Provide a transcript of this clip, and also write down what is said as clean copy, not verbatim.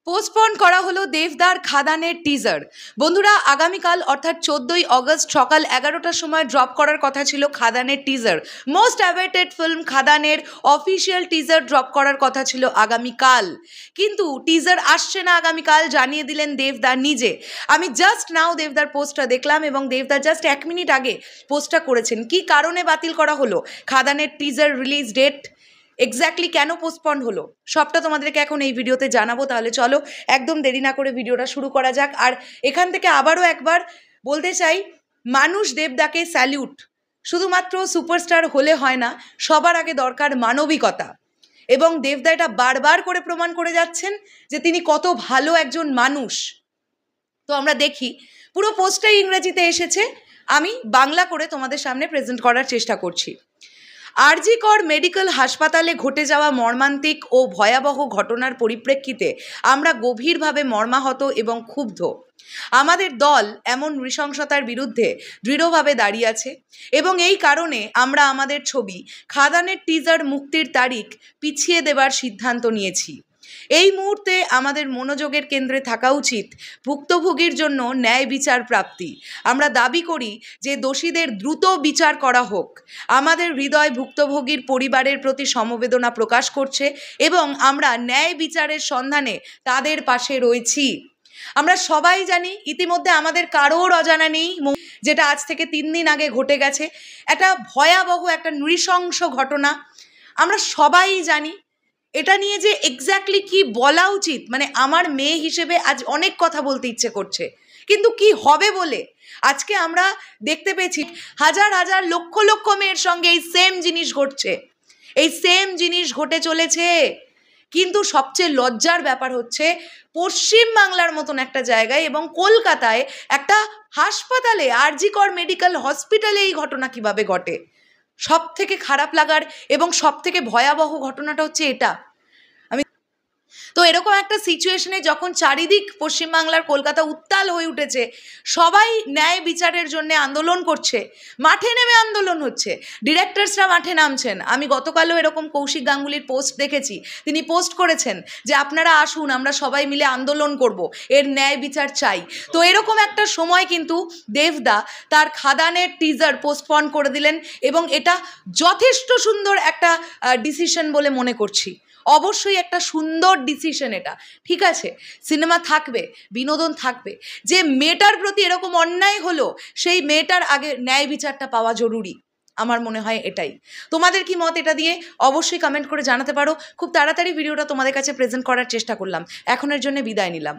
Postpone করা হলো দেবদার খাদানের টিজার। বন্ধুরা, আগামীকাল অর্থাৎ 14ই অগস্ট সকাল 11টার সময় ড্রপ করার কথা ছিল খাদানের টিজার। মোস্ট অ্যাওয়েটেড ফিল্ম খাদানের অফিসিয়াল টিজার ড্রপ করার কথা ছিল আগামীকাল, কিন্তু টিজার আসছে না আগামীকাল, জানিয়ে দিলেন দেবদা নিজে। আমি জাস্ট নাও দেবদার পোস্টটা দেখলাম এবং দেবদা জাস্ট 1 মিনিট আগে পোস্টটা করেছেন। কি কারণে বাতিল করা হলো খাদানের টিজার রিলিজ ডেট, এক্স্যাক্টলি কেন পোস্টপন্ড হলো, সবটা তোমাদেরকে এখন এই ভিডিওতে জানাবো। তাহলে চলো একদম দেরি না করে ভিডিওটা শুরু করা যাক। আর এখান থেকে আবারও একবার বলতে চাই, মানুষ দেবদাকে স্যালিউট। শুধুমাত্র সুপারস্টার হলে হয় না, সবার আগে দরকার মানবিকতা। এবং দেবদা এটা বারবার করে প্রমাণ করে যাচ্ছেন যে তিনি কত ভালো একজন মানুষ। তো আমরা দেখি, পুরো পোস্টটাই ইংরেজিতে এসেছে, আমি বাংলা করে তোমাদের সামনে প্রেজেন্ট করার চেষ্টা করছি। আরজি কর মেডিকেল হাসপাতালে ঘটে যাওয়া মর্মান্তিক ও ভয়াবহ ঘটনার পরিপ্রেক্ষিতে আমরা গভীরভাবে মর্মাহত এবং ক্ষুব্ধ। আমাদের দল এমন নৃশংসতার বিরুদ্ধে দৃঢ়ভাবে দাঁড়িয়ে আছে এবং এই কারণে আমরা আমাদের ছবি খাদানের টিজার মুক্তির তারিখ পিছিয়ে দেবার সিদ্ধান্ত নিয়েছি। এই মুহূর্তে আমাদের মনোযোগের কেন্দ্রে থাকা উচিত ভুক্তভোগীর জন্য ন্যায় বিচার প্রাপ্তি। আমরা দাবি করি যে দোষীদের দ্রুত বিচার করা হোক। আমাদের হৃদয় ভুক্তভোগীর পরিবারের প্রতি সমবেদনা প্রকাশ করছে এবং আমরা ন্যায় বিচারের সন্ধানে তাদের পাশে রয়েছি। আমরা সবাই জানি, ইতিমধ্যে আমাদের কারোর অজানা নেই যেটা আজ থেকে 3 দিন আগে ঘটে গেছে, একটা ভয়াবহ একটা নৃশংস ঘটনা। আমরা সবাই জানি এটা নিয়ে যে এক্স্যাক্টলি কি বলা উচিত, মানে আমার মেয়ে হিসেবে আজ অনেক কথা বলতে ইচ্ছে করছে, কিন্তু কি হবে বলে আজকে আমরা দেখতে পেয়েছি হাজার হাজার লক্ষ লক্ষ মেয়ের সঙ্গে এই সেম জিনিস ঘটছে, এই সেম জিনিস ঘটে চলেছে। কিন্তু সবচেয়ে লজ্জার ব্যাপার হচ্ছে পশ্চিমবাংলার মতন একটা জায়গায় এবং কলকাতায় একটা হাসপাতালে, আরজি কর মেডিকেল হসপিটালে এই ঘটনা কিভাবে ঘটে। সব থেকে খারাপ লাগার এবং সব থেকে ভয়াবহ ঘটনাটা হচ্ছে এটা। তো এরকম একটা সিচুয়েশনে যখন চারিদিক পশ্চিমবাংলার কলকাতা উত্তাল হয়ে উঠেছে, সবাই ন্যায় বিচারের জন্য আন্দোলন করছে, মাঠে নেমে আন্দোলন হচ্ছে, ডিরেক্টরসরা মাঠে নামছেন। আমি গতকালও এরকম কৌশিক গাঙ্গুলির পোস্ট দেখেছি, তিনি পোস্ট করেছেন যে আপনারা আসুন, আমরা সবাই মিলে আন্দোলন করব, এর ন্যায় বিচার চাই। তো এরকম একটা সময় কিন্তু দেবদা তার খাদানের টিজার পোস্টপন করে দিলেন এবং এটা যথেষ্ট সুন্দর একটা ডিসিশন বলে মনে করছি। অবশ্যই একটা সুন্দর ডিসিশন এটা, ঠিক আছে, সিনেমা থাকবে, বিনোদন থাকবে। যে মেয়েটার প্রতি এরকম অন্যায় হলো, সেই মেয়েটার আগে ন্যায় বিচারটা পাওয়া জরুরি, আমার মনে হয় এটাই। তোমাদের কি মত এটা দিয়ে অবশ্যই কমেন্ট করে জানাতে পারো। খুব তাড়াতাড়ি ভিডিওটা তোমাদের কাছে প্রেজেন্ট করার চেষ্টা করলাম। এখনের জন্য বিদায় নিলাম।